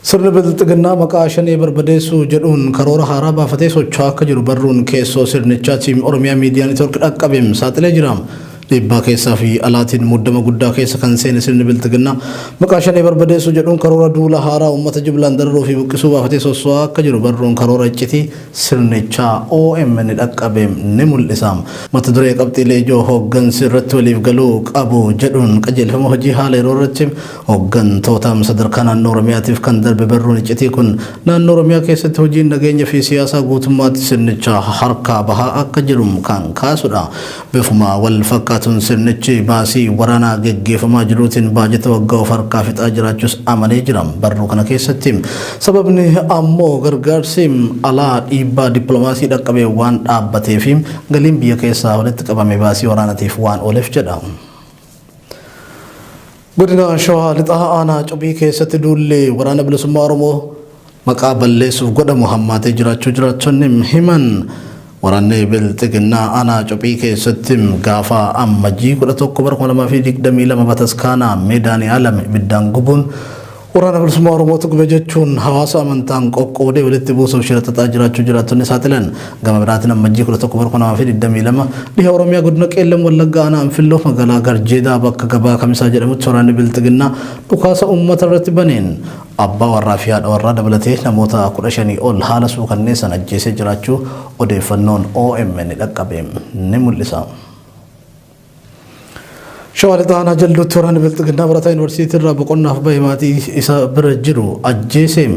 Sirna bilxiginnaa maqaa shanii barbadeessuu jedhuun karoora haaraa baafatee socho'aa akka jiru barruun keessoo sirnichaatiin Oromiyaa Miidiyaa Neetwoork dhaqqabeem saaxilee jira. Dhiibbaa keessaa fi alaatiin muddama guddaa keessa kan seene sirni bilxiginnaa maqaa shanii barbadeessuu jedhuun karoora duula haaraa uummata jiblaan dararuu fi buqqisuu baafatee socho'aa akka jiru barruun karoora iccitii sirnichaa OMN dhaqqabeem ni mul'isa. Mata duree qabxiilee ijoo hooggansi irratti waliif galuu qabu jedhuun qajeelfama hojii haala yeroo irratti hooggantoota sadarkaa naannoo Oromiyaatiif kan darbe barruun iccitii kun naannoo Oromiyaa keessatti hojiin nageenya fi siyaasaa guutummaatti sirnichaa harkaa bahaa akka jiru kan kaasudha. Bifuma wal fakkaatuun sirnichi baasii waraanaa geggeeffamaa jiruutiin baajata waggaa of harkaa fixaa jiraachuus amanee jira. Barruu kana keessatti sababni ammoo gargaarsi alaa dhiibbaa dippiloomaasii dhaqqabee waan dhaabbateef galiin biyya keessaa walitti qabame baasii waraanaatiif waan ooleef jedha. Godina Shawaa Lixaa Aanaa Cubii keessatti duulli waraana bilisummaa Oromoo maqaa balleessuuf godhamu hammaatee jiraachuu jiraattonni himan. Waraanni bilxiginnaa Aanaa Cubii keessatti gaafa ammajjii 11/2022 bataskaanaa meedaanii alam ibiddaan gubuun waraana bilisummaa Oromootu gube jechuun hawaasa amantaan qoqqoodee walitti buusuuf shiraxaxaa jiraachuu jiraattonni saaxilan. Gama biraatiin ammajjii 11/2022 dhiha Oromiyaa godina Qeellam Wallaggaa Aanaa Anfilloo magaalaa Garjeedaa bakka gabaa Kamisaa jedhamutti waraanni bilxiginnaa dhukaasa uummata irratti baneen abbaa warraa fi haadha warraa dabalatee namoota 15 ol haala suukanneessan ajjeesee jiraachuu odeeffannoon OMN dhaqqabeem ni mul'isa. Shawaa Lixaa Aanaa Jalduutti waraanni bilxiginnaa barataa yuunivarsiitii irraa boqonnaaf bahe maatii isa bira jiru ajjeeseem.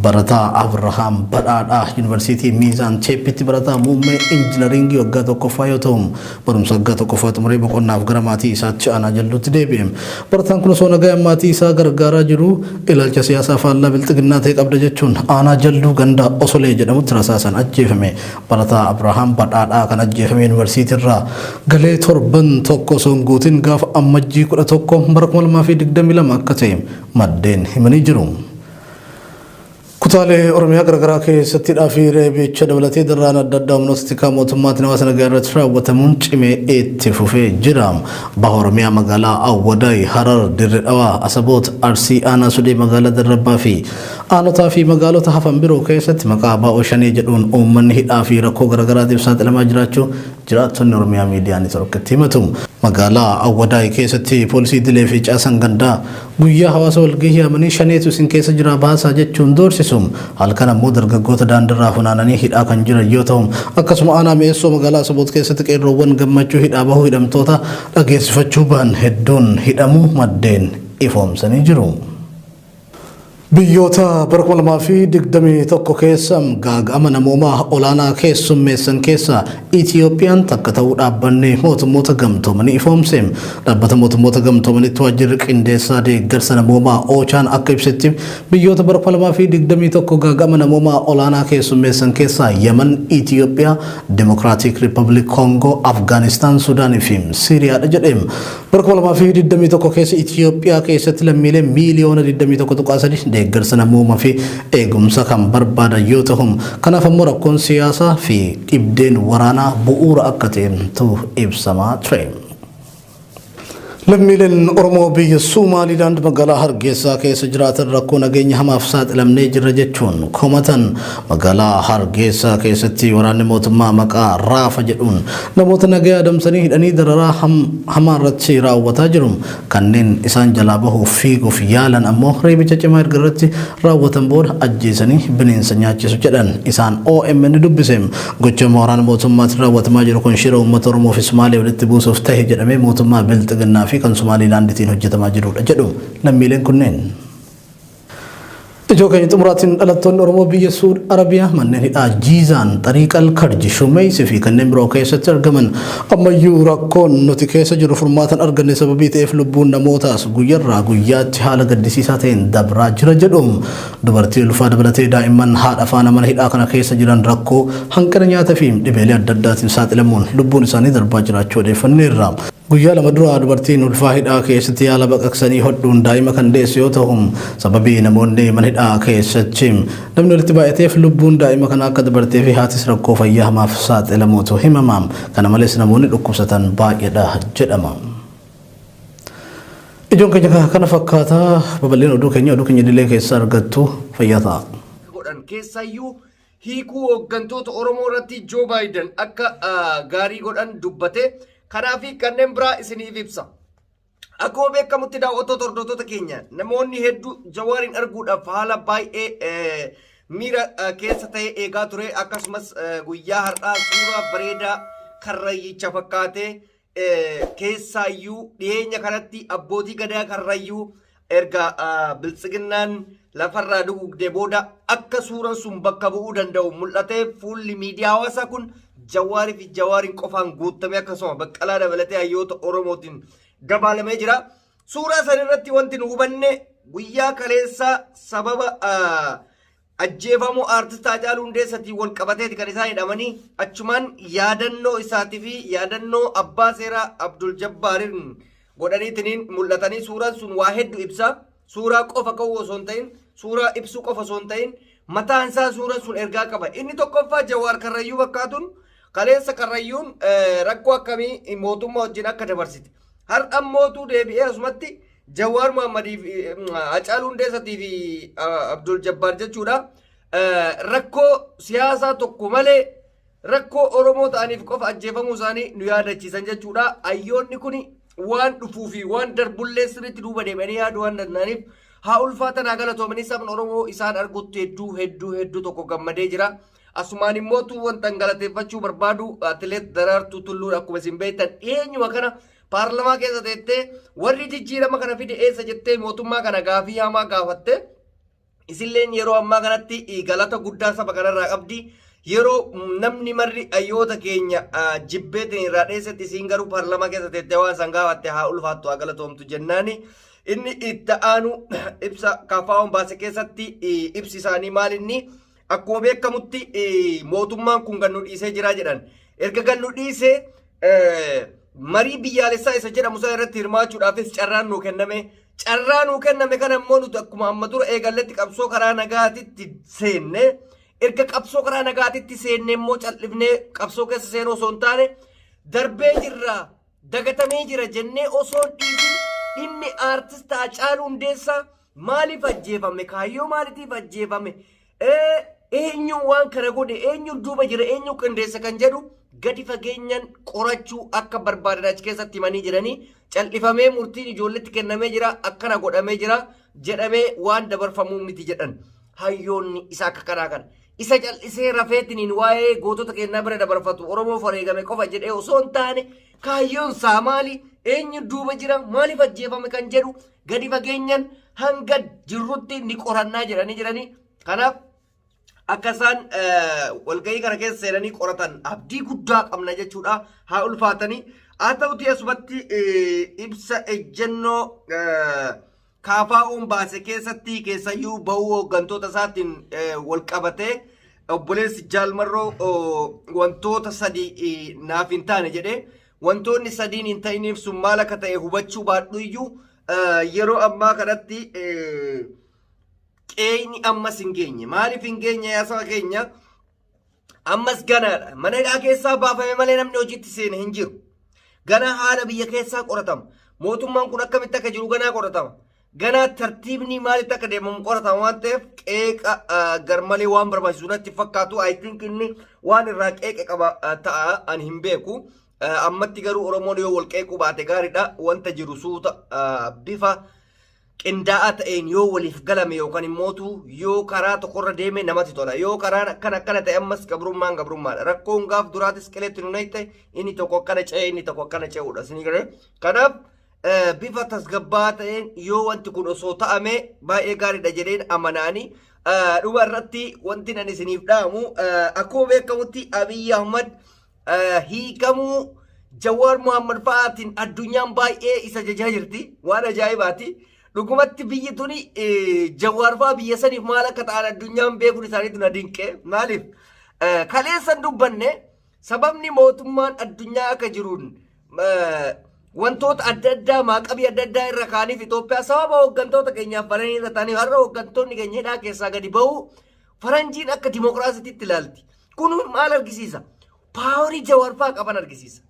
Barataa Abrahaam Badhaadhaa yuunivarsiitii Miizaan Cheeppitti barataa muummee injinaringii waggaa tokkoffaa yoo ta'u barumsa waggaa tokkoffaa xumuree boqonnaaf gara maatii isaatti Aanaa Jalduutti deebi'e. Barataan kun osoo nagaan maatii isaa gargaaraa jiru ilaalcha siyaasaa faallaa bilxiginnaa ta'e qabda jechuun Aanaa Jalduu ganda Osolee jedhamutti rasaasaan ajjeefame. Barataa Abrahaam Badhaadhaa kan ajjeefame yuunivarsiitii irraa galee torban tokko osoo hin guutin gaafa ammajjii 11 bara 2022 akka ta'e maddeen himanii jiru. Kutaalee Oromiyaa garagaraa keessatti fi reebicha dabalatee darraan adda addaa humnoota tikaa mootummaatiin hawaasa nagaa irratti raawwatamuun cimee itti fufee jira. Baha Oromiyaa magaalaa Awwadaay, Harar, Dirree Dhawaa, Asaboot, Arsii, Aanaa Sudee, magaalaa Darrabbaa fi aanotaa fi magaalota hafan biroo keessatti maqaa Abaa'oo Shanee jedhuun uummanni hidhaa fi rakkoo garagaraatiif saaxilamaa jiraachuu jiraattonni Oromiyaa Miidiyaa Neetwoorkitti himatu. Magaalaa Awwadaay keessatti poolisii Dilee fi Caasan Gandaa guyyaa hawaasa walgahii amanii shaneetu isin keessa jira baasaa jechuun doorsisu. Halkan ammoo dargaggoota daandirraa funaananii hidhaa kan jiran yoo ta'u akkasuma Aanaa Mi'eessoo magaalaa Asaboot keessatti qeerroowwan gammachuu hidhaa bahuu hidhamtoota dhageessifachuu ba'an hedduun hidhamuu maddeen ifoomsanii jiru. Biyyoota bara 2021 keessa gaaga'ama namoomaa olaanaa keessummeessan keessa Itiyoophiyaan takka ta'uu dhaabbanni mootummoota gamtoomanii ifoomse. Dhaabbata mootummoota gamtoomanitti waajjirri qindeessaa deeggarsa namoomaa Oochaan akka ibsetti biyyoota bara 2021 gaaga'ama namoomaa olaanaa keessummeessan keessa Yemen, Itiyoophiyaa, Demokiraatik Riippaabilik Koongoo, Afgaanistaan, Sudaanii fi Siiriyaadha jedhame. Bara 2021 keessa Itiyoophiyaa keessatti lammiilee miiliyoona 21.3 deeggarsa namoomaa fi eegumsa kan barbaadan yoo ta'u kanaaf ammoo rakkoon siyaasaa fi dhibdeen waraanaa bu'uura akka ta'etu ibsamaa ture. Lammiileen Oromoo biyya Sumaaliilaand magaalaa Hargeysaa keessa jiraatan rakkoo nageenya hamaaf saaxilamnee jirra jechuun komatan. Magaalaa Hargeysaa keessatti waraanni mootummaa maqaa Raafa jedhuun namoota nagaa adamsanii hidhanii dararaa hamaa irratti raawwataa jiru. Kanneen isaan jalaa bahuuf fiiguuf yaalan ammoo reebicha cimaa erga irratti raawwatan booda ajjeesanii bineensa nyaachisu jedhan. Isaan OMN dubbise. Gocha waraana mootummaatiin raawwatamaa jiru kun shira uummata Oromoo fi Sumaalee walitti buusuuf ta'e jedhamee mootummaa bilxiginnaa kan Somaaliilaanditiin hojjetamaa jirudha jedhu lammiileen kunneen. Ijoo keenya xumuraatiin dhalattoonni Oromoo biyya Suud Arabiyaa manneen hidhaa Jiizaan, Xariiqal Karji, Shumeeysi fi kanneen biroo keessatti argaman ammayyuu rakkoon nuti keessa jiru furmaatan arganne sababii ta'eef lubbuun namootaas guyyarraa guyyaatti haala gaddisiisaa ta'een dabraa jira jedhu. Dubartii ulfaa dabalatee daa'imman haadha faana mana hidhaa kana keessa jiran rakkoo hanqina nyaataa fi dhibeelee adda addaatiin saaxilamuun lubbuun isaanii darbaa jiraachuu odeeffanneerra. Guyyaa lama dura dubartiin ulfaa hidhaa keessatti yaala baqaqsanii hodhuun daa'ima kan deessu yoo ta'u sababii namoonni mana hidhaa keessatti namni walitti baay'ateef lubbuun daa'ima kana akka dabartee fi haatis rakkoo fayyaa hamaaf saaxilamuutu himama. Kana malees namoonni dhukkubsatan baay'eedha jedhama. Ijoon keenya kana fakkaata babal'een oduu keenya dilee keessa argattu fayyaa ta'a. Godhan keessayyuu hiikuu hooggantoota Oromoo irratti Joo Baayiden akka gaarii godhan dubbate kanaaf kanneen biraa isiniif ibsa. Akkuma beekamutti daawwattoota hordoftoota keenya namoonni hedduu Jawaariin arguudhaaf haala baay'ee miira keessa ta'e eegaa ture akkasumas guyyaa har'aa suuraa bareedaa karrayyicha fakkaatee keessayyuu dhiyeenya kanatti abbootii gadaa karrayyuu erga biltsiginnaan lafarraa dugugdee booda akka suuraan sun bakka bu'uu danda'u mul'atee fuulli miidiyaa hawaasaa kun Jawaarii fi Jawaariin qofaan guutamee akkasuma Baqqalaa dabalatee hayyoota Oromootiin dabalamee jira. Suuraa san irratti wanti nu hubanne guyyaa kaleessaa sababa ajjeefamuu aartist Haacaaluu Hundeessaatii wal qabateeti kan isaan hidhamanii achumaan yaadannoo isaatii fi yaadannoo abbaa seeraa Abdul Jabbaariin godhaniitiin mul'atanii suuraan sun waa hedduu ibsa. Suuraa qofa ka'uu osoo hin ta'in suuraa ibsuu qofa osoo hin ta'in mataan isaa suuraan sun ergaa qaba. Inni tokkoffaa Jawaar Karrayyuu fakkaatuun kaleessa Karrayyuun rakkoo akkamii mootummaa wajjin akka dabarsite. Har'a mootuu deebi'ee asumatti Jawaar Muhammadii fi Haacaaluu Hundeessaatii fi Abdul Jabbaar jechuudha. Rakkoo siyaasaa tokko malee rakkoo Oromoo ta'aniif qofa ajjeefamuu isaanii nu yaadachiisan jechuudha. Hayyoonni kun waan dhufuu fi waan darbullee sirriitti duuba deemanii yaaduu waan danda'aniif haa ulfaatan haa galatoomanii sabni Oromoo isaan argutti hedduu tokko gammadee jira. Asumaan immoo wanta galateeffachuu barbaadu atileet Daraartuu Tulluu akkuma isin beektan dhiyeenyuma kana paarlamaa keessa teettee warri jijjiirama kana fide eessa jettee mootummaa kana gaafii hamaa gaafatte isilleen yeroo ammaa kanatti galata guddaa saba kanarraa qabdi. Yeroo namni marri hayyoota keenya jibbeetiin irraa dheessetti isiin garuu paarlamaa keessa teettee waan san gaafatte haa ulfaattu haa galatoomtu jennaani. Inni itti aanu ibsa kaafaawwan baase keessatti ibsi isaanii maalinni akkuma beekamutti mootummaan kun gannu dhiisee jira jedhan. Erga gannu dhiisee marii biyyaalessaa isa jedhamu sana irratti hirmaachuudhaafis carraan nuu kenname. Carraan nuu kenname kana immoo nuti akkuma amma dura eegalletti qabsoo karaa nagaatitti seenne. Erga qabsoo karaa nagaatitti seenne immoo cal'ifnee qabsoo keessa seenuu osoo hin taane darbee jirra dagatamee jira jennee osoo dhiisin dhimmi aartist Haacaaluu Hundeessaa maaliif ajjeefame kaayyoo maaliitiif ajjeefame eenyu waan kana godhe eenyu duuba jira eenyu qindeessa kan jedhu gadi fageenyaan qorachuu akka barbaadan achi keessatti himanii jiranii cal'ifamee murtiin ijoolletti kennamee jira akkana godhamee jira jedhamee waan dabarfamuu miti jedhan hayyoonni isa akka kanaa kana. Isa cal'isee rafeetiniin waa'ee gootota kennaa bira dabarfatu Oromoo fareegame qofa jedhee osoo hin taane kaayyoon isaa maali eenyu duuba jira maaliif ajjeefame kan jedhu gadi fageenyaan hanga jirrutti ni qorannaa jiranii kanaaf akka isaan walgahii kana keessa seenanii qoratan abdii guddaa qabna jechuudha haa ulfaatanii haa ta'uti asumatti ibsa ejjennoo kaafaa'uun baase keessatti keessayyuu bahuu hooggantoota isaatiin wal qabatee obboleessi Jaalmarroo wantoota sadii naaf hin taane jedhee wantoonni sadiin hin ta'iniif sun maal akka ta'e hubachuu baadhu iyyuu yeroo ammaa kanatti qeeyni ammas hin geenye maaliif hin geenye yaasama keenya ammas ganaadha mana hidhaa keessaa baafame malee namni hojiitti seene hin jiru ganaa haala biyya keessaa qoratama mootummaan kun akkamitti akka jiru ganaa qoratama. Ganaa tartiibni maalitti akka deemamu qoratama waan ta'eef qeeqa garmalee waan barbaachisu natti fakkaatu I think inni waan irraa qeeqa qaba ta'a ani hin beeku ammatti garuu Oromoon yoo wal qeequu baate gaariidha wanta jiru suuta bifa qindaa'aa ta'een yoo waliif galame yookaan immootu yoo karaa tokkorra deeme namatti tola yoo karaa akkana ta'e ammas gabrummaadha rakkoon gaaf duraatis qileetti nu nayte inni tokko akkana ce'e inni tokko akkana ce'uudha isin kanaaf bifa tasgabbaa ta'een yoo wanti kun osoo ta'ame baay'ee gaariidha jedheen amanaanii dhuma irratti wanti nan isiniif dhaamu akkuma beekamutti Abiyyi Ahmad hiikamuu Jawaar Muhammad fa'aatiin addunyaan baay'ee isa jajaa jirti waan ajaa'ibaati dhugumatti biyyi tuni Jawaar fa'aa biyya saniif maal akka ta'an addunyaan beekuun isaaniitu na dinqee maaliif kaleessan dubbanne sababni mootummaan addunyaa akka jiruun wantoota adda addaa maaqabii adda addaa irra kaaniif Itoophiyaa sababa hooggantoota keenyaaf baranii irra ta'aniif har'a hooggantoonni keenya hidhaa keessaa gadi ba'u faranjiin akka dimokiraasiitti ilaalti. Kun maal argisiisa? Paaworii Jawaar fa'aa qaban argisiisa.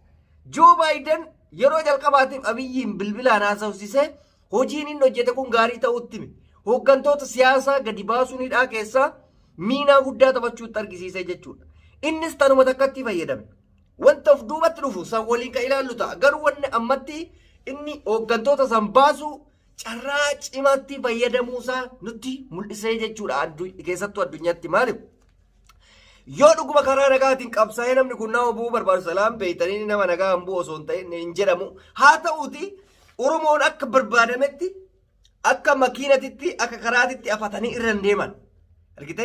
Joo Baayiden yeroo jalqabaatiif Abiyyiin bilbilaan haasawsisee hojiin inni hojjete kun gaarii ta'utti hime. Hooggantoota siyaasaa gadi baasuunidhaa keessaa miinaa guddaa taphachuutti argisiise jechuudha. Innis tanuma takkatti fayyadame. Wanta of duubatti dhufu san waliin kan ilaallu ta'a. Garuu wanni ammatti inni hooggantoota san baasu carraa cimaatti fayyadamuusaa nutti mul'isee jechuudha. Keessattuu addunyaatti maaliif? Yoo dhuguma karaa nagaatiin qabsaa'ee namni kun nama bu'uu barbaadu salaam beeytanii nama nagaa hin bu'u osoo hin ta'in hin jedhamu. Haa ta'uuti Oromoon akka barbaadametti akka makiinatitti akka karaatitti afatanii irra hin deeman. Argite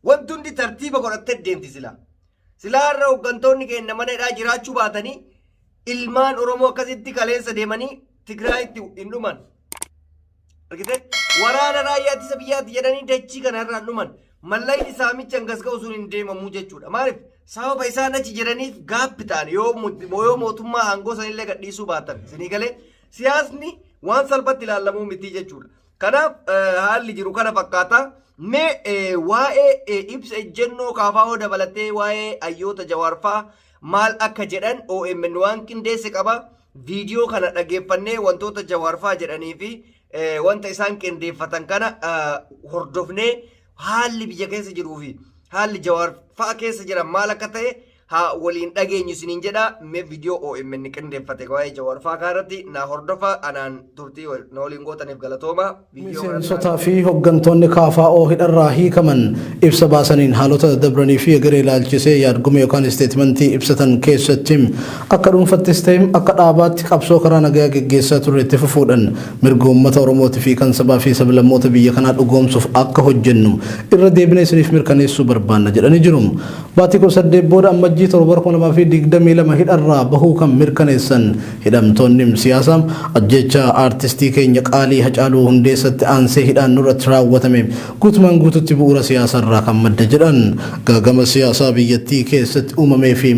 wanti hundi tartiiba godhattee deemti silaa. Silaa irra hooggantoonni keenya mana hidhaa jiraachuu baatanii ilmaan Oromoo akkasitti kaleessa deemanii Tigraayitti hin dhuman. Argite waraana raayyaa ittisa biyyaatti jedhanii dachii kana irraa hin dhuman. Mallayni saamicha hangas ga'u sun hin deemamuu jechuudha. Maaliif sababa isaan achi jedhaniif gaabbi ta'an yoo mootummaa aangoo sanillee gadhiisuu baatan. Isinii galee siyaasni waan salphatti ilaalamuu miti jechuudha. Kanaaf haalli jiru kana fakkaata. Mee waa'ee ibsa ejjennoo KFO dabalatee waa'ee hayyoota Jawaarfaa maal akka jedhan OMN waan qindeesse qaba. Viidiyoo kana dhageeffannee wantoota Jawaarfaa jedhanii fi wanta isaan qindeeffatan kana hordofnee haalli biyya keessa jiruu fi haalli Jawaarfaa keessa jiran maal akka ta'e haa waliin dhageenyu isiniin jedha. Mee viidiyoo OMN qindeeffate waa'ee Jawaarfaa kanarratti na hordofa anaan turtii na waliin gootaniif galatooma. Miseensotaa fi hooggantoonni KFO hidharraa hiikaman ibsa baasaniin haalota dabranii fi egeree ilaalchisee yaadgume yookaan isteetimentii ibsatan keessatti akka dhuunfattis ta'e akka dhaabaatti qabsoo karaa nagaa geggeessaa turre itti fufuudhaan mirga uummata Oromootii fi kan sabaa fi sablammoota biyya kanaa dhugoomsuuf akka hojjennu irra deebinee isiniif mirkaneessuu barbaanna jedhanii jiru. Baatii 18 booda ammajjii torbar 2022 hidharraa bahuu kan mirkaneessan hidhamtoonni siyaasaa ajjecha aartistii keenya qaalii Hacaaluu Hundeessatti aansee hidhaan nurratti raawwatame guutumaan guututti bu'uura siyaasarraa kan madde jedhan gaagama siyaasaa biyyattii keessatti uumamee fi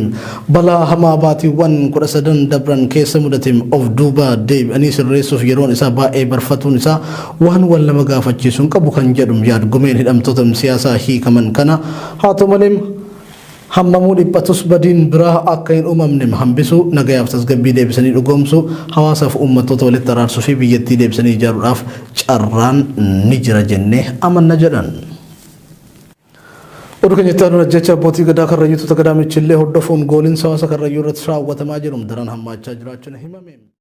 balaa hamaa baatiiwwan 13 dabran keessa mudate of duuba deebi'anii sirreessuuf yeroon isaa baay'ee barfatuun isaa waan wal nama gaafachiisuun qabu kan jedhu yaadgumeen hidhamtoota siyaasaa hiikaman kana haa ta'u malee hammamuu dhiphatus badiin biraa akka hin uumamne hambisu nagayaaf tasgabbii deebisanii dhugoomsu hawaasaaf uummattoota walitti araarsuu fi biyyattii deebisanii ijaaruudhaaf carraan ni jira jennee amanna jedhan. Oduu keenyatti aanu jecha abbootii gadaa karrayyuutu gadaamichillee hordofuun gooliin hawaasa karrayyuu irratti raawwatamaa jiru daran hammaachaa jiraachuun himame.